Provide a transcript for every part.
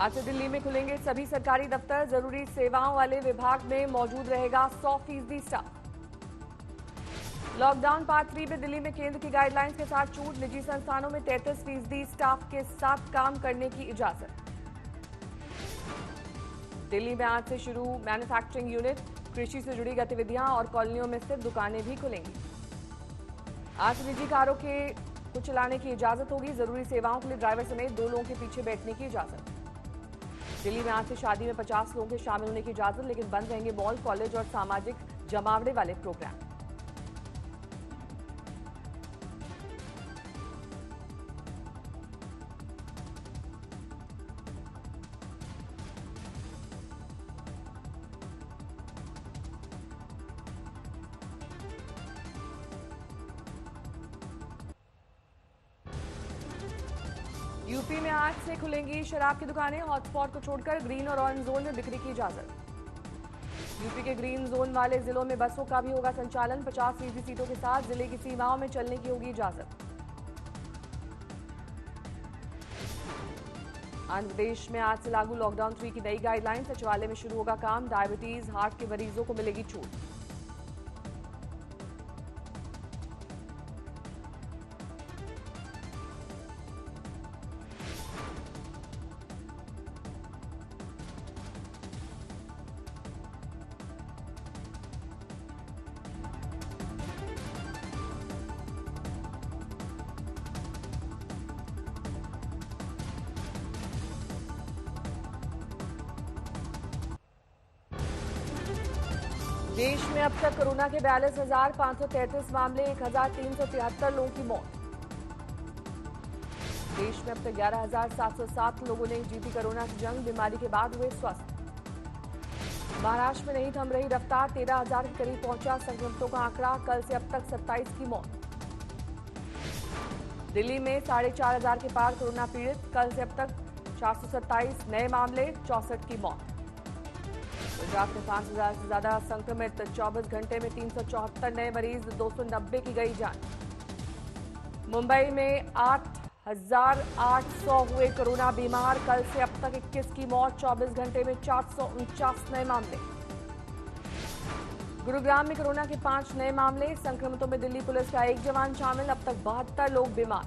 आज से दिल्ली में खुलेंगे सभी सरकारी दफ्तर। जरूरी सेवाओं वाले विभाग में मौजूद रहेगा 100% स्टाफ। लॉकडाउन पार्ट 3 में दिल्ली में केंद्र की गाइडलाइंस के साथ छूट। निजी संस्थानों में 33% स्टाफ के साथ काम करने की इजाजत। दिल्ली में आज से शुरू मैन्युफैक्चरिंग यूनिट। कृषि से जुड़ी गतिविधियां और कॉलोनियों में स्थित दुकानें भी खुलेंगी। आज से निजी कारों को चलाने की इजाजत होगी। जरूरी सेवाओं के लिए ड्राइवर समेत 2 लोगों के पीछे बैठने की इजाजत। दिल्ली में आज से शादी में 50 लोगों के शामिल होने की इजाजत, लेकिन बंद रहेंगे मॉल, कॉलेज और सामाजिक जमावड़े वाले प्रोग्राम। यूपी में आज से खुलेंगी शराब की दुकानें। हॉटस्पॉट को छोड़कर ग्रीन और ऑरेंज जोन में बिक्री की इजाजत। यूपी के ग्रीन जोन वाले जिलों में बसों का भी होगा संचालन। 50% सीटों के साथ जिले की सीमाओं में चलने की होगी इजाजत। आंध्र प्रदेश में आज से लागू लॉकडाउन 3 की नई गाइडलाइन। सचिवालय में शुरू होगा काम। डायबिटीज, हार्ट के मरीजों को मिलेगी छूट। देश में अब तक कोरोना के 42,533 मामले, 1,373 लोगों की मौत। देश में अब तक 11,707 लोगों ने जीती कोरोना की जंग। बीमारी के बाद हुए स्वस्थ। महाराष्ट्र में नहीं थम रही रफ्तार। 13,000 के करीब पहुंचा संक्रमितों का आंकड़ा। कल से अब तक 27 की मौत। दिल्ली में 4,500 के पार कोरोना पीड़ित। कल से अब तक 427 नए मामले, 64 की मौत। गुजरात में 5,000 से ज्यादा संक्रमित। 24 घंटे में 374 नए मरीज, 290 की गई जान। मुंबई में 8,800 हुए कोरोना बीमार। कल से अब तक 21 की मौत। 24 घंटे में 449 नए मामले। गुरुग्राम में कोरोना के 5 नए मामले। संक्रमितों में दिल्ली पुलिस का 1 जवान शामिल। अब तक 72 लोग बीमार।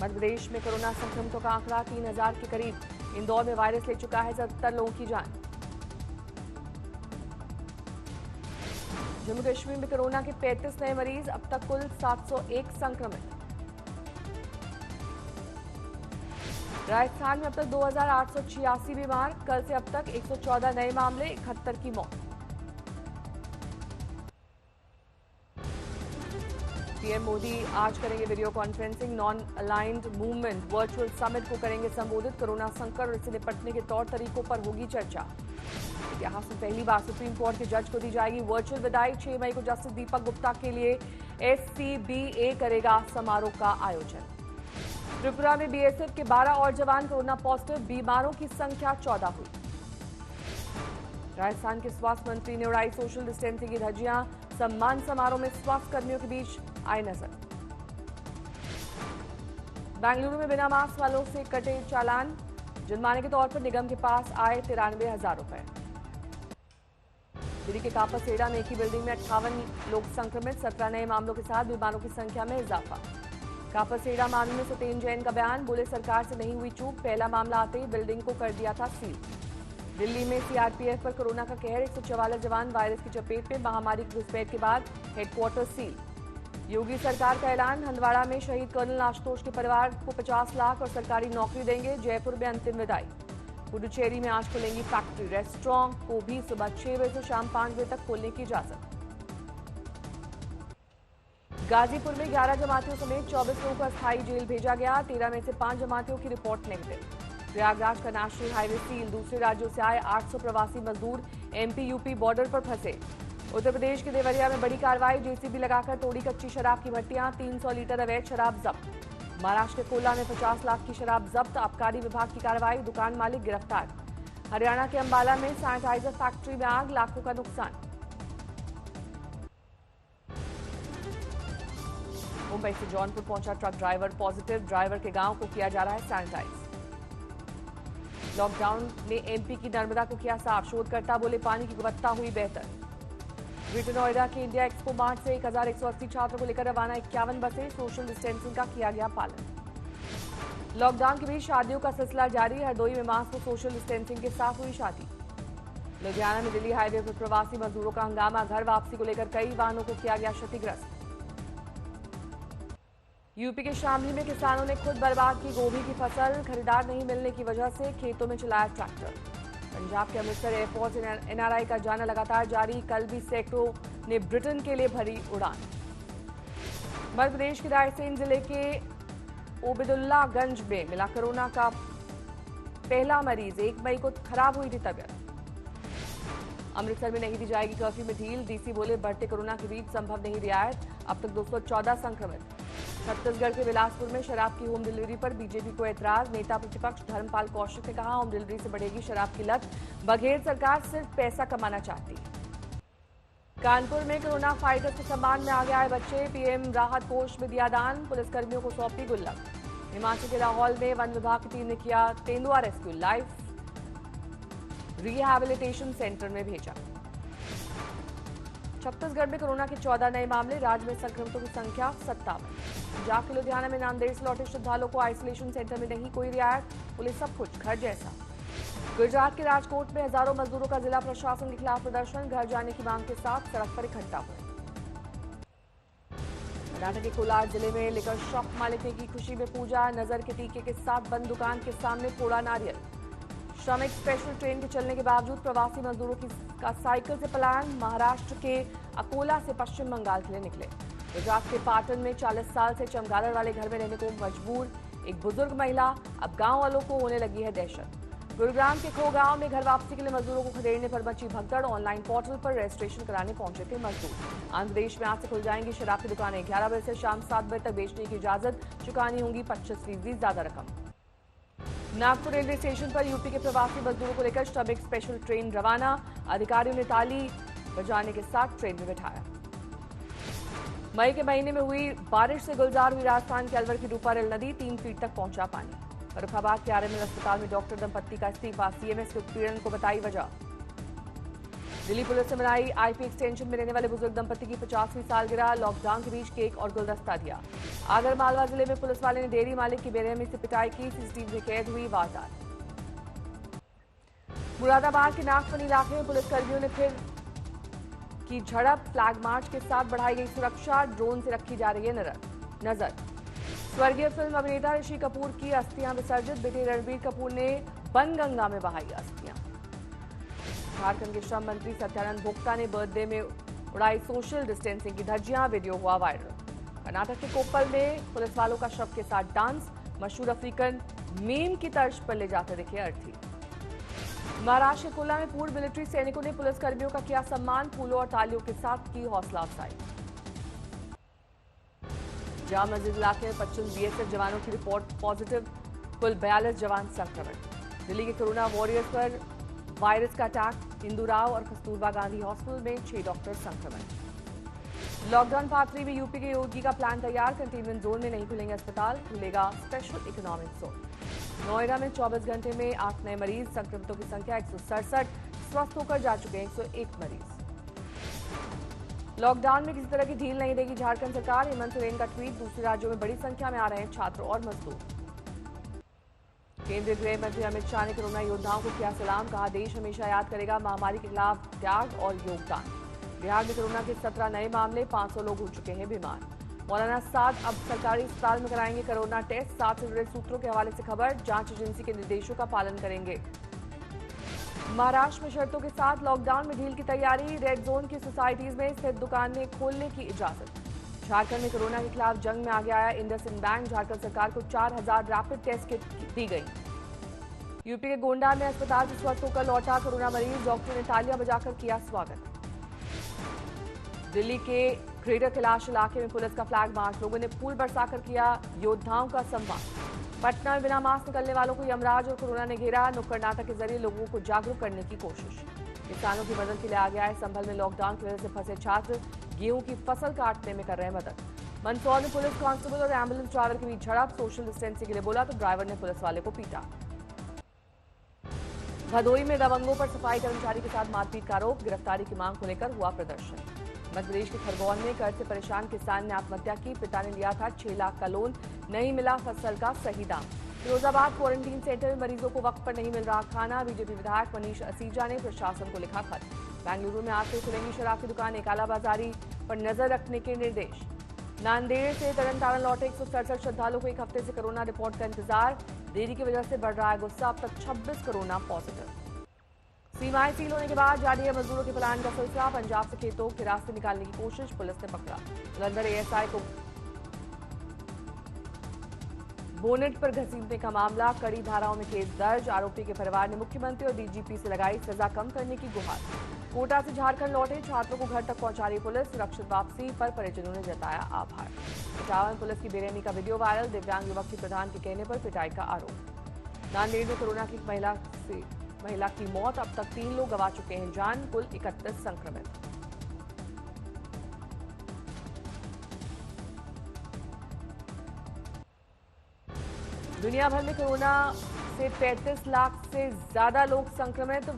मध्य प्रदेश में कोरोना संक्रमितों का आंकड़ा 3,000 के करीब। इंदौर में वायरस ले चुका है 77 लोगों की जान। जम्मू कश्मीर में कोरोना के 35 नए मरीज। अब तक कुल 701 संक्रमित। राजस्थान में अब तक 2,886 बीमार। कल से अब तक 114 नए मामले, 71 की मौत। पीएम मोदी आज करेंगे video conferencing. Non aligned movement virtual summit को करेंगे संबोधित। कोरोना संकट और इससे निपटने के तौर तरीकों पर होगी चर्चा। इतिहास में पहली बार सुप्रीम कोर्ट के जज को दी जाएगी वर्चुअल विदाई। 6 मई को जस्टिस दीपक गुप्ता के लिए एससीबीए करेगा समारोह का आयोजन। त्रिपुरा में बीएसएफ के 12 और जवान कोरोना पॉजिटिव। बीमारों की संख्या 14 हुई। राजस्थान के स्वास्थ्य मंत्री ने उड़ाई सोशल डिस्टेंसिंग की धज्जियां। सम्मान समारोह में स्वास्थ्य कर्मियों के बीच आए नजर। बेंगलुरु में बिना मास्क वालों से कटे चालान। जुर्माने के तौर पर निगम के पास आए 93,000 रुपए। दिल्ली के कापासेड़ा में एक ही बिल्डिंग में 58 लोग संक्रमित। 17 नए मामलों के साथ बीमारों की संख्या में इजाफा। कापासेड़ा मामले में सत्येंद्र जैन का बयान। बोले सरकार से नहीं हुई चूक। पहला मामला आते ही बिल्डिंग को कर दिया था सील। दिल्ली में सीआरपीएफ पर कोरोना का कहर। 144 जवान वायरस की चपेट में। महामारी की घुसपैठ के बाद हेडक्वार्टर सील। योगी सरकार का ऐलान। हंदवाड़ा में शहीद कर्नल आशुतोष के परिवार को 50 लाख और सरकारी नौकरी देंगे। जयपुर में अंतिम विदाई। पुडुचेरी में आज खुलेंगी फैक्ट्री। रेस्टोरेंट को भी सुबह 6 बजे से शाम 5 बजे तक खोलने की इजाजत। गाजीपुर में 11 जमातियों समेत 24 लोगों को अस्थायी जेल भेजा गया। 13 में से 5 जमातियों की रिपोर्ट नेगेटिव। प्रयागराज का नेशनल हाईवे सील। दूसरे राज्यों से आए 800 प्रवासी मजदूर एमपी यूपी बॉर्डर पर फंसे। उत्तर प्रदेश के देवरिया में बड़ी कार्रवाई। जेसीबी लगाकर तोड़ी कच्ची शराब की भट्टियां। 300 लीटर अवैध शराब जब्त। महाराष्ट्र के कोला में 50 लाख की शराब जब्त। आबकारी विभाग की कार्रवाई। दुकान मालिक गिरफ्तार। हरियाणा के अंबाला में सैनिटाइजर फैक्ट्री में आग। लाखों का नुकसान। मुंबई से जौनपुर पहुंचा ट्रक ड्राइवर पॉजिटिव। ड्राइवर के गांव को किया जा रहा है सैनिटाइज। लॉकडाउन ने एमपी की नर्मदा को किया साफ, शोधकर्ता बोले पानी की गुणवत्ता हुई बेहतर। ग्रेटर नोएडा के इंडिया एक्सपो मार्ट से 1180 छात्रों को लेकर रवाना 51 बसें, सोशल डिस्टेंसिंग का किया गया पालन। लॉकडाउन के बीच शादियों का सिलसिला जारी, हरदोई में मास्क और सोशल डिस्टेंसिंग के साथ हुई शादी। लुधियाना में दिल्ली हाईवे पर प्रवासी मजदूरों का हंगामा, घर वापसी को लेकर कई वाहनों को किया गया क्षतिग्रस्त। यूपी के शामली में किसानों ने खुद बर्बाद की गोभी की फसल, खरीदार नहीं मिलने की वजह से खेतों में चलाया ट्रैक्टर। पंजाब के अमृतसर एयरपोर्ट से एनआरआई का जाना लगातार जारी, कल भी सैकड़ों ने ब्रिटेन के लिए भरी उड़ान। मध्य प्रदेश के रायसेन जिले के ओबेदुल्लागंज में मिला कोरोना का पहला मरीज, 1 मई को खराब हुई थी तबीयत। अमृतसर में नहीं दी जाएगी कर्फ्यू में ढील, डीसी बोले बढ़ते कोरोना के बीच संभव नहीं रियायत, अब तक 214 संक्रमित। छत्तीसगढ़ के बिलासपुर में शराब की होम डिलीवरी पर बीजेपी को ऐतराज, नेता प्रतिपक्ष धर्मपाल कौशिक ने कहा होम डिलीवरी से बढ़ेगी शराब की लत, बघेल सरकार सिर्फ पैसा कमाना चाहती है। कानपुर में कोरोना फाइटर्स के सम्मान में आगे आए बच्चे, पीएम राहत कोष में दिया दान, पुलिसकर्मियों को सौंपी गुल्लक। हिमाचल के लाहौल में वन विभाग की टीम ने किया तेंदुआ रेस्क्यू, लाइफ रिहैबिलिटेशन सेंटर में भेजा। छत्तीसगढ़ में कोरोना के 14 नए मामले, राज्य में संक्रमितों की संख्या 57। पंजाब के लुधियाना में नांदेड़ से लौटे श्रद्धालुओं को आइसोलेशन सेंटर में नहीं कोई रियायत, बोले सब कुछ घर जैसा। गुजरात के राजकोट में हजारों मजदूरों का जिला प्रशासन के खिलाफ प्रदर्शन, घर जाने की मांग के साथ सड़क पर इकट्ठा हुए। कर्नाटक के कोलार जिले में लेकर शॉप मालिक ने की खुशी में पूजा, नजर के टीके के साथ बंद दुकान के सामने फोड़ा नारियल। श्रमिक स्पेशल ट्रेन के चलने के बावजूद प्रवासी मजदूरों का साइकिल से पलायन, महाराष्ट्र के अकोला से पश्चिम बंगाल के लिए निकले। गुजरात के पाटन में 40 साल से चमगादड़ वाले घर में रहने को मजबूर एक बुजुर्ग महिला, अब गांव वालों को होने लगी है दहशत। गुरुग्राम के खो गांव में घर वापसी के लिए मजदूरों को खदेड़ने पर मची भगदड़, ऑनलाइन पोर्टल पर रजिस्ट्रेशन कराने पहुंचे थे मजदूर। आंध्र प्रदेश में आज से खुल जाएंगी शराब की दुकानें, 11 बजे से शाम 7 बजे तक बेचने की इजाजत, चुकानी होंगी 25% ज्यादा रकम। नागपुर रेलवे स्टेशन पर यूपी के प्रवासी मजदूरों को लेकर श्रमिक स्पेशल ट्रेन रवाना, अधिकारियों ने ताली बजाने के साथ ट्रेन में बिठाया। मई के महीने में हुई बारिश से गुलजार हुई राजस्थान के अलवर की रूपारेल नदी, 3 फीट तक पहुंचा पानी। फर्रुखाबाद के आरएमएल अस्पताल में डॉक्टर दंपत्ति का इस्तीफा, सीएमएस के उत्पीड़न को बताई वजह। दिल्ली पुलिस ने मनाई आईपी एक्सटेंशन में रहने वाले बुजुर्ग दंपत्ति की 50वीं सालगिरह, लॉकडाउन के बीच केक और गुलदस्ता दिया। आगर मालवा जिले में पुलिस वाले ने डेयरी मालिक की बेरहमी से पिटाई की, सीसीटीवी में कैद हुई वारदात। मुरादाबाद के नागफनी इलाके में पुलिसकर्मियों ने फिर की झड़प, फ्लैग मार्च के साथ बढ़ाई गई सुरक्षा, ड्रोन से रखी जा रही है नजर। स्वर्गीय फिल्म अभिनेता ऋषि कपूर की अस्थियां विसर्जित, बेटे रणबीर कपूर ने बनगंगा में बहाई अस्थियां। झारखंड के श्रम मंत्री सत्यानंद भोक्ता ने बर्थडे में उड़ाई सोशल डिस्टेंसिंग की धज्जियां, वीडियो हुआ वायरल। कर्नाटक के कोप्पल में पुलिस वालों का शव के साथ डांस, मशहूर अफ्रीकन मीम की तर्ज पर ले जाते दिखे अर्थी। महाराष्ट्र के कोला में पूर्व मिलिट्री सैनिकों ने पुलिसकर्मियों का किया सम्मान, फूलों और तालियों के साथ की हौसला अफजाई। जाम मस्जिद इलाके में 25 बीएसएफ जवानों की रिपोर्ट पॉजिटिव, कुल 42 जवान संक्रमित। दिल्ली के कोरोना वॉरियर्स पर वायरस का अटैक, इंदु राव और कस्तूरबा गांधी हॉस्पिटल में 6 डॉक्टर संक्रमित। लॉकडाउन पार्ट 3 में यूपी के योगी का प्लान तैयार, कंटेनमेंट जोन में नहीं खुलेंगे अस्पताल, खुलेगा स्पेशल इकोनॉमिक जोन। नोएडा में 24 घंटे में 8 नए मरीज, संक्रमितों की संख्या 167, स्वस्थ होकर जा चुके हैं 101 मरीज। लॉकडाउन में किसी तरह की ढील नहीं देगी झारखंड सरकार, हेमंत सोरेन का ट्वीट, दूसरे राज्यों में बड़ी संख्या में आ रहे हैं छात्र और मजदूर। केंद्रीय गृह मंत्री अमित शाह ने कोरोना योद्धाओं को किया सलाम, कहा देश हमेशा याद करेगा महामारी के खिलाफ त्याग और योगदान। बिहार में कोरोना के 17 नए मामले, 500 लोग हो चुके हैं बीमार। मौलाना साद अब सरकारी अस्पताल में कराएंगे कोरोना टेस्ट, साथ से जुड़े सूत्रों के हवाले से खबर, जांच एजेंसी के निर्देशों का पालन करेंगे। महाराष्ट्र में शर्तों के साथ लॉकडाउन में ढील की तैयारी, रेड जोन की सोसाइटीज में स्थित दुकानें खोलने की इजाजत। झारखंड में कोरोना के खिलाफ जंग में आगे आया इंडसइंड बैंक, झारखंड सरकार को 4000 रैपिड टेस्ट किट दी गई। यूपी के गोंडा में अस्पताल से स्वस्थ होकर लौटा कोरोना मरीज, डॉक्टर ने तालियां बजाकर किया स्वागत। दिल्ली के ग्रेटर कैलाश इलाके में पुलिस का फ्लैग मार्च, लोगों ने फूल बरसाकर किया योद्धाओं का सम्मान। पटना में बिना मास्क निकलने वालों को यमराज और कोरोना ने घेरा, नुक्कड़ नाटक के जरिए लोगों को जागरूक करने की कोशिश। किसानों की मदद के लिए आ गया है संभल में लॉकडाउन की वजह से फंसे छात्र, गेहूं की फसल काटने में कर रहे हैं मदद। मंदसौर में पुलिस कांस्टेबल और एम्बुलेंस ड्राइवर के बीच झड़प, सोशल डिस्टेंसिंग के लिए बोला तो ड्राइवर ने पुलिस वाले को पीटा। भदोई में दबंगों पर सफाई कर्मचारी के साथ मारपीट का आरोप, गिरफ्तारी की मांग को लेकर हुआ प्रदर्शन। मध्य प्रदेश के खरगोन में कर्ज से परेशान किसान ने आत्महत्या की, पिता ने लिया था 6 लाख का लोन, नहीं मिला फसल का सही दाम। फिरोजाबाद क्वारंटीन सेंटर में मरीजों को वक्त पर नहीं मिल रहा खाना, बीजेपी विधायक मनीष असीजा ने प्रशासन को लिखा खत। बेंगलुरु में आज से खुलेंगी शराब की दुकानें, कालाबाजारी पर नजर रखने के निर्देश। नांदेड़ से तरनतारण लौटे 167 श्रद्धालुओं को एक हफ्ते से कोरोना रिपोर्ट का इंतजार, देरी की वजह से बढ़ रहा है गुस्सा, अब तक 26 कोरोना पॉजिटिव। सीमाएं सील होने के बाद जारी है मजदूरों के पलायन का सिलसिला, पंजाब से खेतों के रास्ते निकालने की कोशिश, पुलिस ने पकड़ा। जलंधर एएसआई को बोनेट पर घसीटने का मामला, कड़ी धाराओं में केस दर्ज, आरोपी के परिवार ने मुख्यमंत्री और डीजीपी से लगाई सजा कम करने की गुहार। कोटा से झारखंड लौटे छात्रों को घर तक पहुंचा रही पुलिस, सुरक्षित वापसी पर परिजनों ने जताया आभार। इटावा में पुलिस की बेरहमी का वीडियो वायरल, दिव्यांग युवक की प्रधान के कहने पर पिटाई का आरोप। नांदेड़ में कोरोना की महिला की मौत, अब तक 3 लोग गंवा चुके हैं जान, कुल 31 संक्रमित। दुनिया भर में कोरोना से 35 लाख से ज्यादा लोग संक्रमित,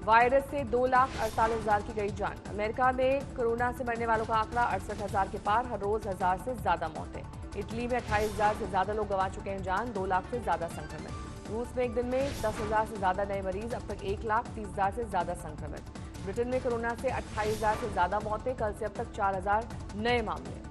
वायरस से 2,48,000 की गई जान। अमेरिका में कोरोना से मरने वालों का आंकड़ा 68,000 के पार, हर रोज 1,000 से ज्यादा मौतें। इटली में 28,000 से ज्यादा लोग गंवा चुके हैं जान, 2 लाख से ज्यादा संक्रमित। रूस में एक दिन में 10,000 से ज्यादा नए मरीज, अब तक 1,30,000 से ज्यादा संक्रमित। ब्रिटेन में कोरोना से 28,000 से ज्यादा मौतें, कल से अब तक 4,000 नए मामले।